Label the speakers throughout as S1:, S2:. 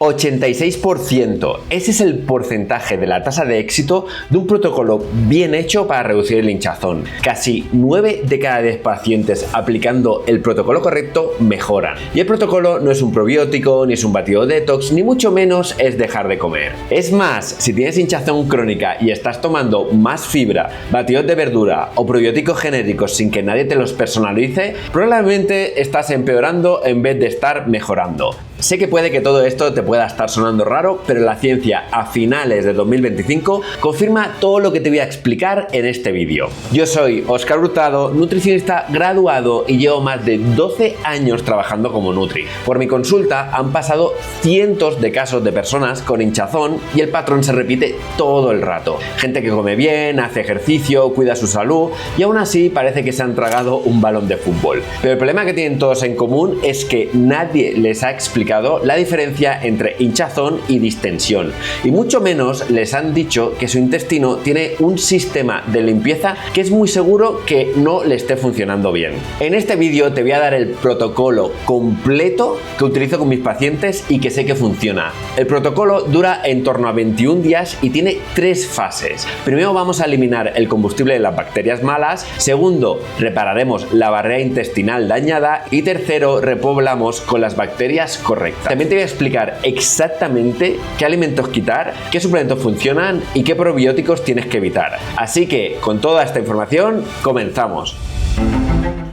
S1: 86%. Ese es el porcentaje de la tasa de éxito de un protocolo bien hecho para reducir el hinchazón. Casi 9 de cada 10 pacientes aplicando el protocolo correcto mejoran. Y el protocolo no es un probiótico, ni es un batido detox, ni mucho menos es dejar de comer. Es más, si tienes hinchazón crónica y estás tomando más fibra, batidos de verdura o probióticos genéricos sin que nadie te los personalice, probablemente estás empeorando en vez de estar mejorando. Sé que puede que todo esto te pueda estar sonando raro, pero la ciencia a finales de 2025 confirma todo lo que te voy a explicar en este vídeo. Yo soy Óscar Hurtado, nutricionista graduado y llevo más de 12 años trabajando como Nutri. Por mi consulta han pasado cientos de casos de personas con hinchazón y el patrón se repite todo el rato. Gente que come bien, hace ejercicio, cuida su salud y aún así parece que se han tragado un balón de fútbol. Pero el problema que tienen todos en común es que nadie les ha explicado la diferencia entre hinchazón y distensión, y mucho menos les han dicho que su intestino tiene un sistema de limpieza que es muy seguro que no le esté funcionando bien. En este vídeo te voy a dar el protocolo completo que utilizo con mis pacientes y que sé que funciona. El protocolo dura en torno a 21 días y tiene 3 fases. Primero vamos a eliminar el combustible de las bacterias malas, segundo repararemos la barrera intestinal dañada y tercero repoblamos con las bacterias correctas. También te voy a explicar exactamente qué alimentos quitar, qué suplementos funcionan y qué probióticos tienes que evitar. Así que con toda esta información comenzamos.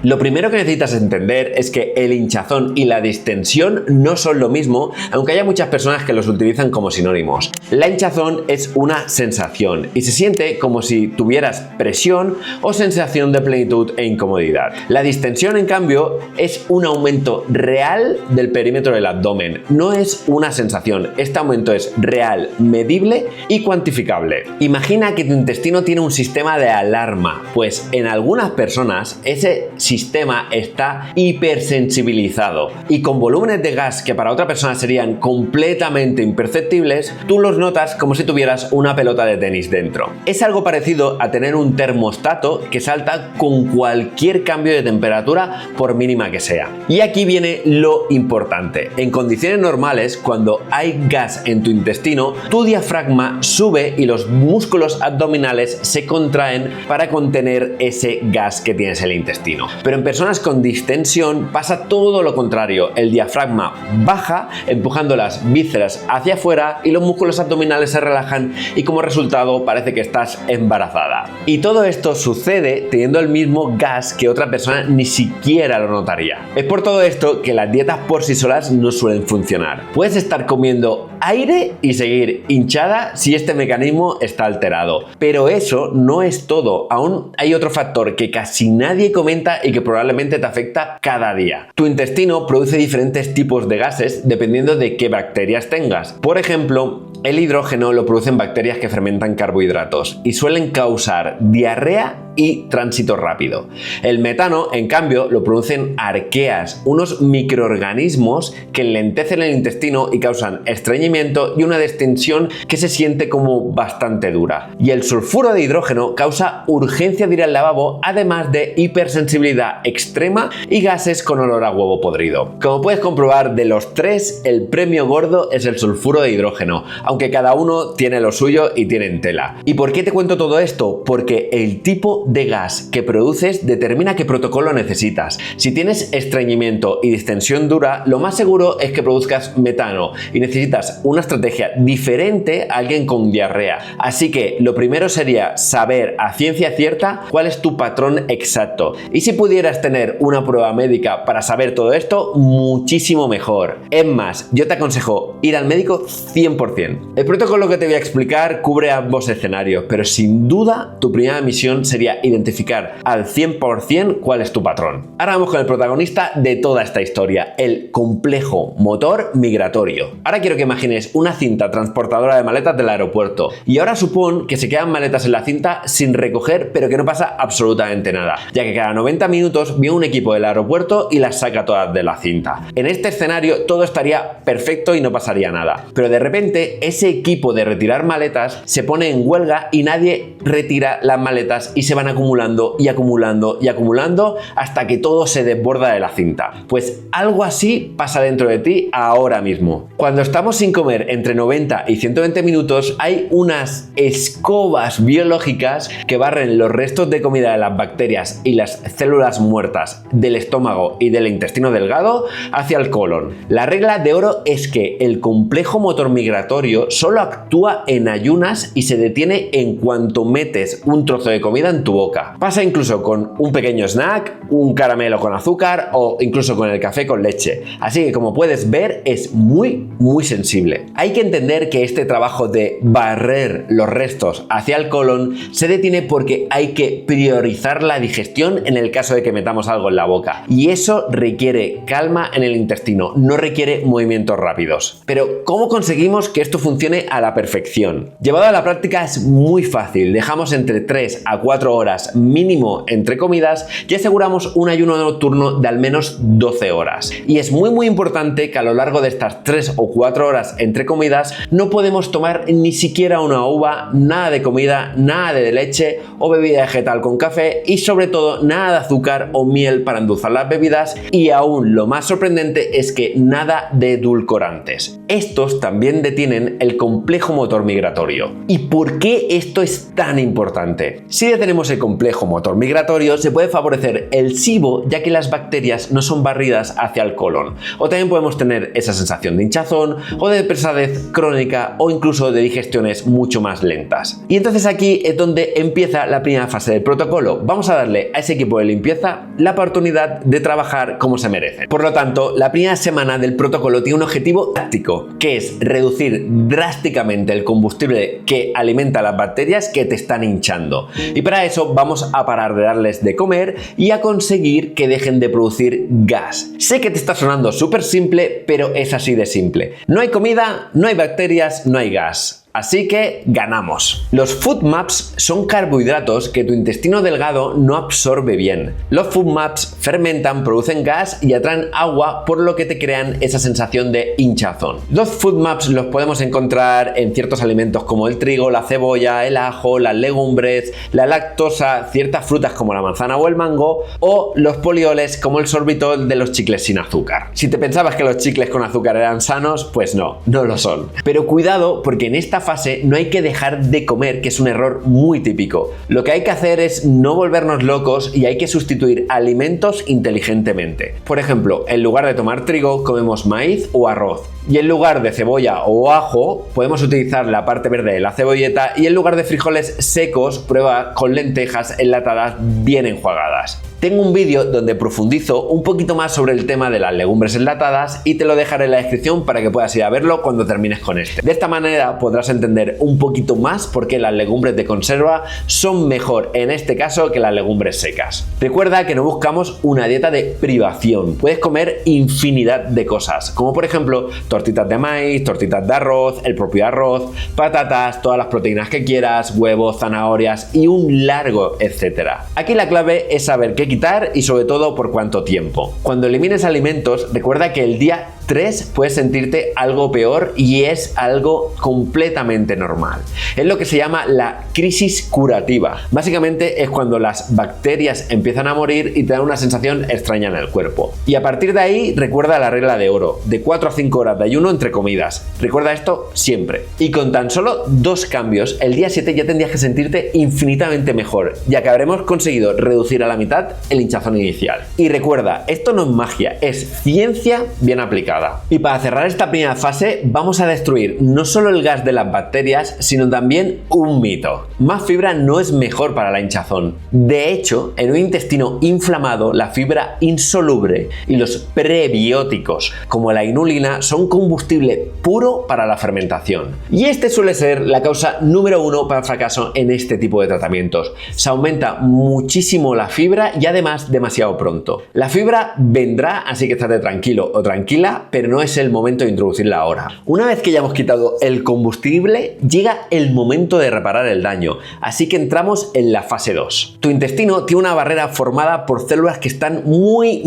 S1: Lo primero que necesitas entender es que el hinchazón y la distensión no son lo mismo, aunque haya muchas personas que los utilizan como sinónimos. La hinchazón es una sensación y se siente como si tuvieras presión o sensación de plenitud e incomodidad. La distensión, en cambio, es un aumento real del perímetro del abdomen, no es una sensación. Este aumento es real, medible y cuantificable. Imagina que tu intestino tiene un sistema de alarma, pues en algunas personas ese sistema está hipersensibilizado y con volúmenes de gas que para otra persona serían completamente imperceptibles, tú los notas como si tuvieras una pelota de tenis dentro. Es algo parecido a tener un termostato que salta con cualquier cambio de temperatura, por mínima que sea. Y aquí viene lo importante. En condiciones normales, cuando hay gas en tu intestino, tu diafragma sube y los músculos abdominales se contraen para contener ese gas que tienes en el intestino. Pero en personas con distensión pasa todo lo contrario. El diafragma baja, empujando las vísceras hacia afuera y los músculos abdominales se relajan y como resultado parece que estás embarazada. Y todo esto sucede teniendo el mismo gas que otra persona ni siquiera lo notaría. Es por todo esto que las dietas por sí solas no suelen funcionar. Puedes estar comiendo aire y seguir hinchada si este mecanismo está alterado. Pero eso no es todo. Aún hay otro factor que casi nadie comenta y que probablemente te afecta cada día. Tu intestino produce diferentes tipos de gases dependiendo de qué bacterias tengas. Por ejemplo, el hidrógeno lo producen bacterias que fermentan carbohidratos y suelen causar diarrea y tránsito rápido. El metano, en cambio, lo producen arqueas, unos microorganismos que enlentecen el intestino y causan estreñimiento y una distensión que se siente como bastante dura. Y el sulfuro de hidrógeno causa urgencia de ir al lavabo, además de hipersensibilidad extrema y gases con olor a huevo podrido. Como puedes comprobar, de los 3, el premio gordo es el sulfuro de hidrógeno, aunque cada uno tiene lo suyo y tienen tela. ¿Y por qué te cuento todo esto? Porque el tipo de gas que produces determina qué protocolo necesitas. Si tienes estreñimiento y distensión dura, lo más seguro es que produzcas metano y necesitas una estrategia diferente a alguien con diarrea. Así que lo primero sería saber a ciencia cierta cuál es tu patrón exacto. Y si pudieras tener una prueba médica para saber todo esto, muchísimo mejor. Es más, yo te aconsejo ir al médico 100%. El protocolo que te voy a explicar cubre ambos escenarios, pero sin duda tu primera misión sería identificar al 100% cuál es tu patrón. Ahora vamos con el protagonista de toda esta historia, el complejo motor migratorio. Ahora quiero que imagines una cinta transportadora de maletas del aeropuerto y ahora supón que se quedan maletas en la cinta sin recoger, pero que no pasa absolutamente nada, ya que cada 90 minutos viene un equipo del aeropuerto y las saca todas de la cinta. En este escenario todo estaría perfecto y no pasaría nada, pero de repente ese equipo de retirar maletas se pone en huelga y nadie retira las maletas y se van van acumulando y acumulando y acumulando hasta que todo se desborda de la cinta. Pues algo así pasa dentro de ti ahora mismo. Cuando estamos sin comer entre 90 y 120 minutos, hay unas escobas biológicas que barren los restos de comida de las bacterias y las células muertas del estómago y del intestino delgado hacia el colon. La regla de oro es que el complejo motor migratorio solo actúa en ayunas y se detiene en cuanto metes un trozo de comida en tu boca. Pasa incluso con un pequeño snack, un caramelo con azúcar o incluso con el café con leche. Así que como puedes ver es muy sensible. Hay que entender que este trabajo de barrer los restos hacia el colon se detiene porque hay que priorizar la digestión en el caso de que metamos algo en la boca. Y eso requiere calma en el intestino, no requiere movimientos rápidos. Pero ¿cómo conseguimos que esto funcione a la perfección? Llevado a la práctica es muy fácil. Dejamos entre 3 a 4 horas mínimo entre comidas y aseguramos un ayuno nocturno de al menos 12 horas. Y es muy importante que a lo largo de estas 3 o 4 horas entre comidas no podemos tomar ni siquiera una uva, nada de comida, nada de leche o bebida vegetal con café y sobre todo nada de azúcar o miel para endulzar las bebidas, y aún lo más sorprendente es que nada de edulcorantes. Estos también detienen el complejo motor migratorio. ¿Y por qué esto es tan importante? Si detenemos el complejo motor migratorio se puede favorecer el SIBO, ya que las bacterias no son barridas hacia el colon. O también podemos tener esa sensación de hinchazón o de pesadez crónica o incluso de digestiones mucho más lentas. Y entonces aquí es donde empieza la primera fase del protocolo. Vamos a darle a ese equipo de limpieza la oportunidad de trabajar como se merece. Por lo tanto, la primera semana del protocolo tiene un objetivo táctico, que es reducir drásticamente el combustible que alimenta las bacterias que te están hinchando. Y para eso vamos a parar de darles de comer y a conseguir que dejen de producir gas. Sé que te está sonando súper simple, pero es así de simple. No hay comida, no hay bacterias, no hay gas. Así que ganamos. Los FODMAPs son carbohidratos que tu intestino delgado no absorbe bien. Los FODMAPs fermentan, producen gas y atraen agua, por lo que te crean esa sensación de hinchazón. Los FODMAPs los podemos encontrar en ciertos alimentos como el trigo, la cebolla, el ajo, las legumbres, la lactosa, ciertas frutas como la manzana o el mango, o los polioles como el sorbitol de los chicles sin azúcar. Si te pensabas que los chicles con azúcar eran sanos, pues no lo son. Pero cuidado, porque en esta fase no hay que dejar de comer, que es un error muy típico. Lo que hay que hacer es no volvernos locos y hay que sustituir alimentos inteligentemente. Por ejemplo, en lugar de tomar trigo, comemos maíz o arroz. Y en lugar de cebolla o ajo, podemos utilizar la parte verde de la cebolleta, y en lugar de frijoles secos, prueba con lentejas enlatadas bien enjuagadas. Tengo un vídeo donde profundizo un poquito más sobre el tema de las legumbres enlatadas y te lo dejaré en la descripción para que puedas ir a verlo cuando termines con este. De esta manera podrás entender un poquito más por qué las legumbres de conserva son mejor en este caso que las legumbres secas. Recuerda que no buscamos una dieta de privación. Puedes comer infinidad de cosas, como por ejemplo tortitas de maíz, tortitas de arroz, el propio arroz, patatas, todas las proteínas que quieras, huevos, zanahorias y un largo etcétera. Aquí la clave es saber qué quitar y sobre todo por cuánto tiempo. Cuando elimines alimentos, recuerda que el día 3 puedes sentirte algo peor y es algo completamente normal. Es lo que se llama la crisis curativa. Básicamente es cuando las bacterias empiezan a morir y te dan una sensación extraña en el cuerpo. Y a partir de ahí recuerda la regla de oro, de 4 a 5 horas de ayuno entre comidas. Recuerda esto siempre. Y con tan solo 2 cambios, el día 7 ya tendrías que sentirte infinitamente mejor, ya que habremos conseguido reducir a la mitad el hinchazón inicial. Y recuerda, esto no es magia, es ciencia bien aplicada. Y para cerrar esta primera fase, vamos a destruir no solo el gas de las bacterias, sino también un mito. Más fibra no es mejor para la hinchazón. De hecho, en un intestino inflamado, la fibra insoluble y los prebióticos, como la inulina, son combustible puro para la fermentación. Y este suele ser la causa número 1 para el fracaso en este tipo de tratamientos. Se aumenta muchísimo la fibra y además demasiado pronto. La fibra vendrá, así que estate tranquilo o tranquila, pero no es el momento de introducirla ahora. Una vez que ya hemos quitado el combustible, llega el momento de reparar el daño, así que entramos en la fase 2. Tu intestino tiene una barrera formada por células que están muy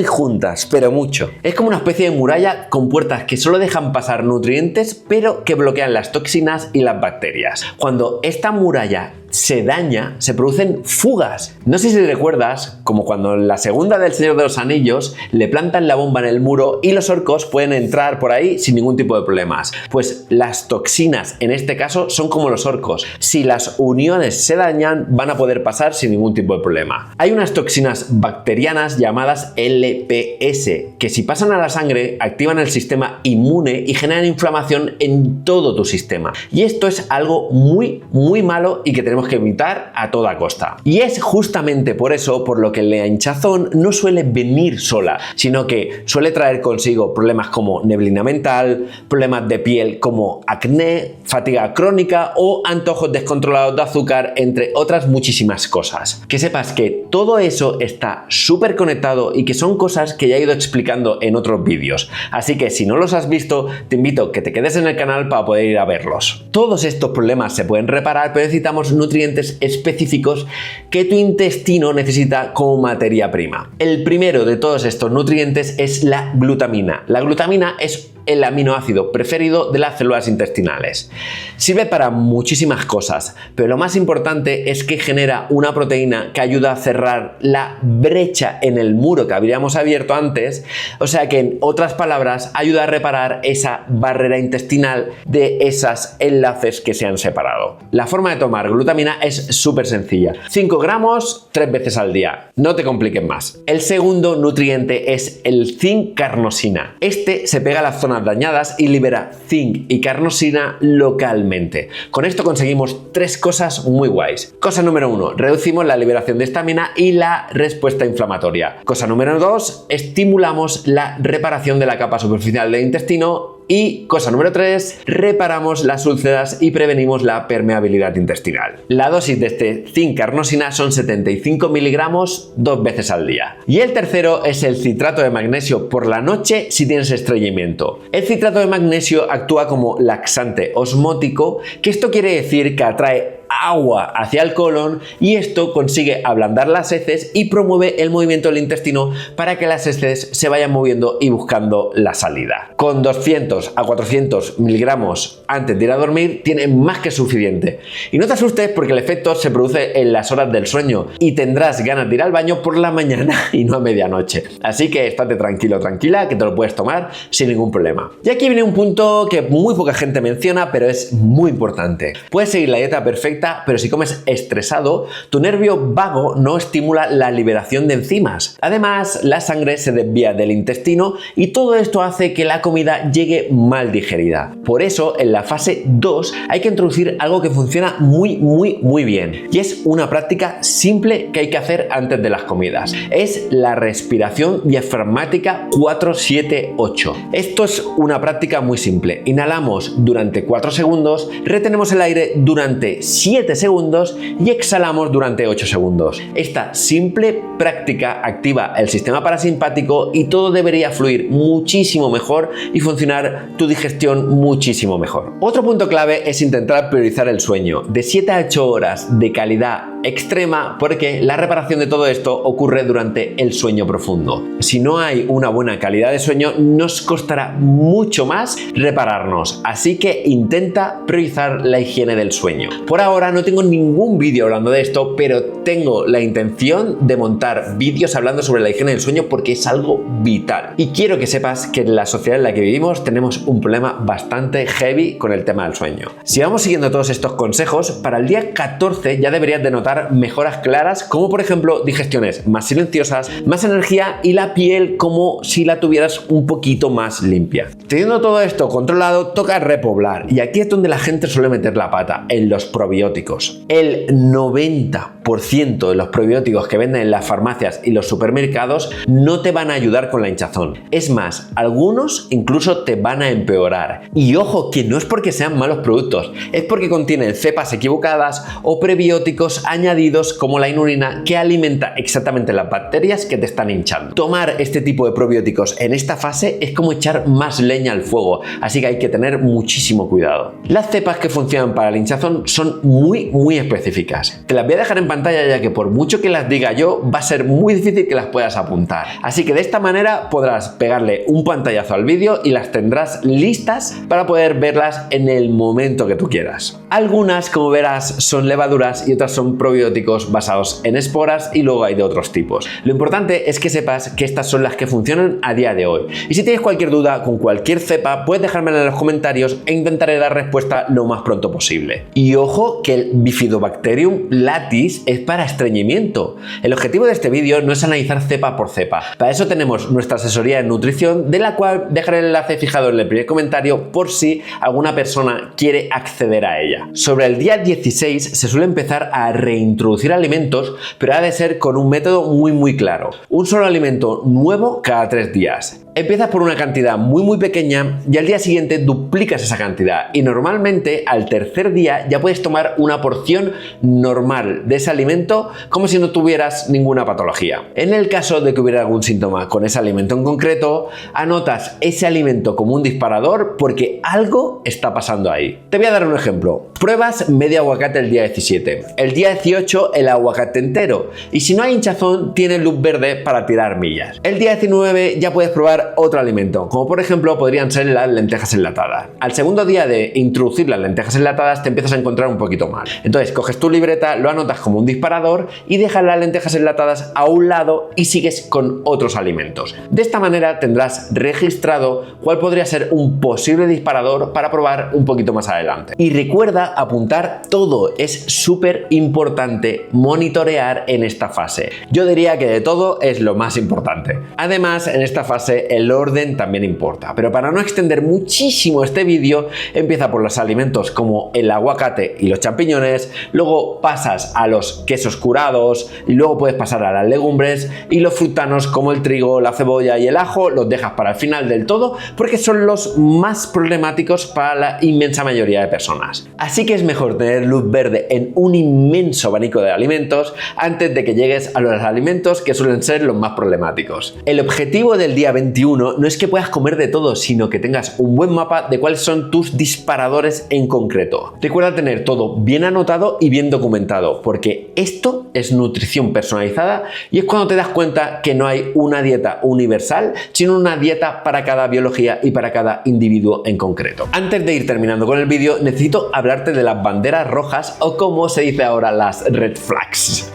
S1: juntas, pero mucho. Es como una especie de muralla con puertas que solo dejan pasar nutrientes, pero que bloquean las toxinas y las bacterias. Cuando esta muralla se daña, se producen fugas. No sé si recuerdas, como cuando en la segunda del Señor de los Anillos le plantan la bomba en el muro y los orcos pueden entrar por ahí sin ningún tipo de problemas. Pues las toxinas en este caso son como los orcos. Si las uniones se dañan, van a poder pasar sin ningún tipo de problema. Hay unas toxinas bacterianas llamadas LPS, que si pasan a la sangre activan el sistema inmune y generan inflamación en todo tu sistema. Y esto es algo muy malo y que tenemos que evitar a toda costa. Y es justamente por eso por lo que la hinchazón no suele venir sola, sino que suele traer consigo problemas como neblina mental, problemas de piel como acné, fatiga crónica o antojos descontrolados de azúcar, entre otras muchísimas cosas. Que sepas que todo eso está súper conectado y que son cosas que ya he ido explicando en otros vídeos. Así que si no los has visto, te invito a que te quedes en el canal para poder ir a verlos. Todos estos problemas se pueden reparar, pero necesitamos nutrientes específicos que tu intestino necesita como materia prima. El primero de todos estos nutrientes es la glutamina. La glutamina es el aminoácido preferido de las células intestinales. Sirve para muchísimas cosas, pero lo más importante es que genera una proteína que ayuda a cerrar la brecha en el muro que habríamos abierto antes, o sea que en otras palabras ayuda a reparar esa barrera intestinal de esos enlaces que se han separado. La forma de tomar glutamina es súper sencilla. 5 gramos 3 veces al día. No te compliques más. El segundo nutriente es el zinc-carnosina. Este se pega a las zonas dañadas y libera zinc y carnosina localmente. Con esto conseguimos 3 cosas muy guays. Cosa número 1, reducimos la liberación de histamina y la respuesta inflamatoria. Cosa número 2, estimulamos la reparación de la capa superficial del intestino. Y cosa número 3, reparamos las úlceras y prevenimos la permeabilidad intestinal. La dosis de este zinc-carnosina son 75 miligramos 2 veces al día. Y el tercero es el citrato de magnesio por la noche si tienes estreñimiento. El citrato de magnesio actúa como laxante osmótico, que esto quiere decir que atrae agua hacia el colon y esto consigue ablandar las heces y promueve el movimiento del intestino para que las heces se vayan moviendo y buscando la salida. Con 200 a 400 miligramos antes de ir a dormir tiene más que suficiente. Y no te asustes porque el efecto se produce en las horas del sueño y tendrás ganas de ir al baño por la mañana y no a medianoche. Así que estate tranquilo, tranquila, que te lo puedes tomar sin ningún problema. Y aquí viene un punto que muy poca gente menciona, pero es muy importante. Puedes seguir la dieta perfecta, pero si comes estresado, tu nervio vago no estimula la liberación de enzimas. Además, la sangre se desvía del intestino y todo esto hace que la comida llegue mal digerida. Por eso, en la fase 2 hay que introducir algo que funciona muy bien. Y es una práctica simple que hay que hacer antes de las comidas. Es la respiración diafragmática 4-7-8. Esto es una práctica muy simple. Inhalamos durante 4 segundos, retenemos el aire durante 7 segundos y exhalamos durante 8 segundos. Esta simple práctica activa el sistema parasimpático y todo debería fluir muchísimo mejor y funcionar tu digestión muchísimo mejor. Otro punto clave es intentar priorizar el sueño de 7 a 8 horas de calidad extrema, porque la reparación de todo esto ocurre durante el sueño profundo. Si no hay una buena calidad de sueño, nos costará mucho más repararnos, así que intenta priorizar la higiene del sueño. Por ahora no tengo ningún vídeo hablando de esto, pero tengo la intención de montar vídeos hablando sobre la higiene del sueño porque es algo vital. Y quiero que sepas que en la sociedad en la que vivimos tenemos un problema bastante heavy con el tema del sueño. Si vamos siguiendo todos estos consejos, para el día 14 ya deberías de notar mejoras claras, como por ejemplo digestiones más silenciosas, más energía y la piel como si la tuvieras un poquito más limpia. Teniendo todo esto controlado, toca repoblar, y aquí es donde la gente suele meter la pata, en los probióticos. El 90% de los probióticos que venden en las farmacias y los supermercados no te van a ayudar con la hinchazón. Es más, algunos incluso te van a empeorar. Y ojo, que no es porque sean malos productos, es porque contienen cepas equivocadas o prebióticos añadidos como la inulina, que alimenta exactamente las bacterias que te están hinchando. Tomar este tipo de probióticos en esta fase es como echar más leña al fuego, así que hay que tener muchísimo cuidado. Las cepas que funcionan para la hinchazón son muy específicas. Te las voy a dejar en pantalla pantalla, ya que por mucho que las diga yo, va a ser muy difícil que las puedas apuntar. Así que de esta manera podrás pegarle un pantallazo al vídeo y las tendrás listas para poder verlas en el momento que tú quieras. Algunas, como verás, son levaduras y otras son probióticos basados en esporas y luego hay de otros tipos. Lo importante es que sepas que estas son las que funcionan a día de hoy. Y si tienes cualquier duda con cualquier cepa, puedes dejármela en los comentarios e intentaré dar respuesta lo más pronto posible. Y ojo que el Bifidobacterium latis es para estreñimiento. El objetivo de este vídeo no es analizar cepa por cepa. Para eso tenemos nuestra asesoría en nutrición, de la cual dejaré el enlace fijado en el primer comentario por si alguna persona quiere acceder a ella. Sobre el día 16 se suele empezar a reintroducir alimentos, pero ha de ser con un método muy claro. Un solo alimento nuevo cada 3 días. Empiezas por una cantidad muy pequeña y al día siguiente duplicas esa cantidad y normalmente al tercer día ya puedes tomar una porción normal de ese alimento como si no tuvieras ninguna patología. En el caso de que hubiera algún síntoma con ese alimento en concreto, anotas ese alimento como un disparador porque algo está pasando ahí. Te voy a dar un ejemplo. Pruebas medio aguacate el día 17, el día 18 el aguacate entero y si no hay hinchazón tienes luz verde para tirar millas. El día 19 ya puedes probar otro alimento, como por ejemplo podrían ser las lentejas enlatadas. Al segundo día de introducir las lentejas enlatadas te empiezas a encontrar un poquito mal. Entonces coges tu libreta, lo anotas como un disparador y dejas las lentejas enlatadas a un lado y sigues con otros alimentos. De esta manera tendrás registrado cuál podría ser un posible disparador para probar un poquito más adelante. Y recuerda apuntar todo, es súper importante monitorear en esta fase. Yo diría que de todo es lo más importante. Además, en esta fase el orden también importa, pero para no extender muchísimo este vídeo, empieza por los alimentos como el aguacate y los champiñones, luego pasas a los quesos curados y luego puedes pasar a las legumbres y los frutanos como el trigo, la cebolla y el ajo los dejas para el final del todo porque son los más problemáticos para la inmensa mayoría de personas. Así que es mejor tener luz verde en un inmenso abanico de alimentos antes de que llegues a los alimentos que suelen ser los más problemáticos. El objetivo del día 21 no es que puedas comer de todo, sino que tengas un buen mapa de cuáles son tus disparadores en concreto. Recuerda tener todo bien anotado y bien documentado, porque esto es nutrición personalizada y es cuando te das cuenta que no hay una dieta universal, sino una dieta para cada biología y para cada individuo en concreto. Antes de ir terminando con el vídeo, necesito hablarte de las banderas rojas o como se dice ahora, las red flags.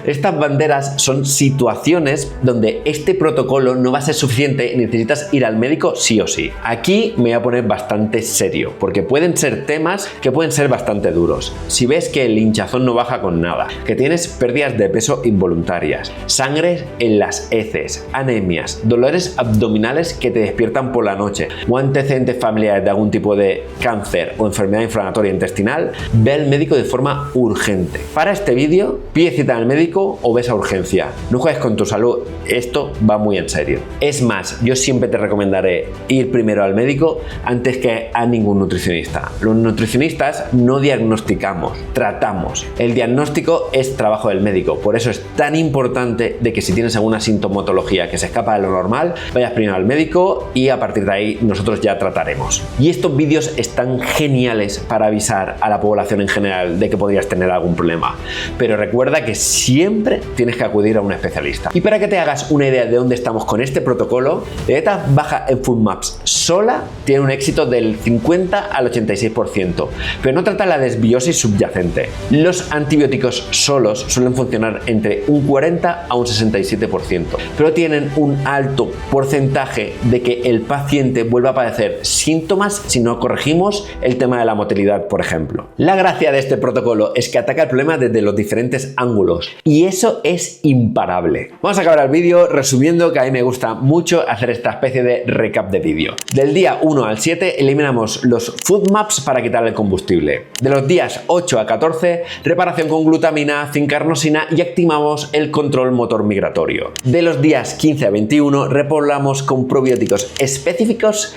S1: Estas banderas son situaciones donde este protocolo no va a ser suficiente y necesitas ir al médico sí o sí. Aquí me voy a poner bastante serio porque pueden ser temas que pueden ser bastante duros. Si ves que el hinchazón no baja con nada, que tienes pérdidas de peso involuntarias, sangre en las heces, anemias, dolores abdominales que te despiertan por la noche o antecedentes familiares de algún tipo de cáncer o enfermedad inflamatoria intestinal, ve al médico de forma urgente. Para este vídeo, pide cita al médico o ves a urgencia. No juegues con tu salud, esto va muy en serio. Es más, yo siempre te recomendaré ir primero al médico antes que a ningún nutricionista. Los nutricionistas no diagnosticamos, tratamos. El diagnóstico es trabajo del médico, por eso es tan importante de que si tienes alguna sintomatología que se escapa de lo normal, vayas primero al médico y a partir de ahí nosotros ya trataremos. Y estos vídeos están geniales para avisar a la población en general de que podrías tener algún problema, pero recuerda que siempre tienes que acudir a un especialista. Y para que te hagas una idea de dónde estamos con este protocolo, la dieta baja en FoodMaps sola tiene un éxito del 50 al 86%, pero no trata la desbiosis subyacente. Los antibióticos solos suelen funcionar entre un 40 a un 67%, pero tienen un alto porcentaje de que el paciente vuelva a padecer síntomas si no corregimos el tema de la motilidad, por ejemplo. La gracia de este protocolo es que ataca el problema desde los diferentes ángulos y eso es imparable. Vamos a acabar el vídeo resumiendo que a mí me gusta mucho hacer esta especie de recap de vídeo. Del día 1 al 7 eliminamos los FoodMaps para quitar el combustible. De los días 8 a 14, reparación con glutamina, zincarnosina y activamos el control motor migratorio. De los días 15 a 21, repoblamos con probióticos específicos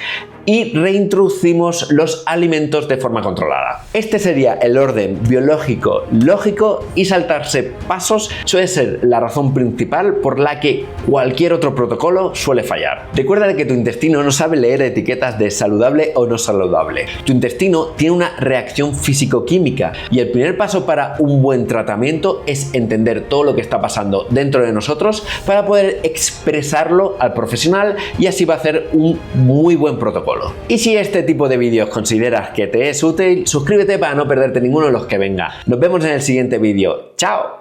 S1: y reintroducimos los alimentos de forma controlada. Este sería el orden biológico lógico y saltarse pasos suele ser la razón principal por la que cualquier otro protocolo suele fallar. Recuerda que tu intestino no sabe leer etiquetas de saludable o no saludable. Tu intestino tiene una reacción físico-química y el primer paso para un buen tratamiento es entender todo lo que está pasando dentro de nosotros para poder expresarlo al profesional y así va a hacer un muy buen protocolo. Y si este tipo de vídeos consideras que te es útil, suscríbete para no perderte ninguno de los que venga. Nos vemos en el siguiente vídeo. ¡Chao!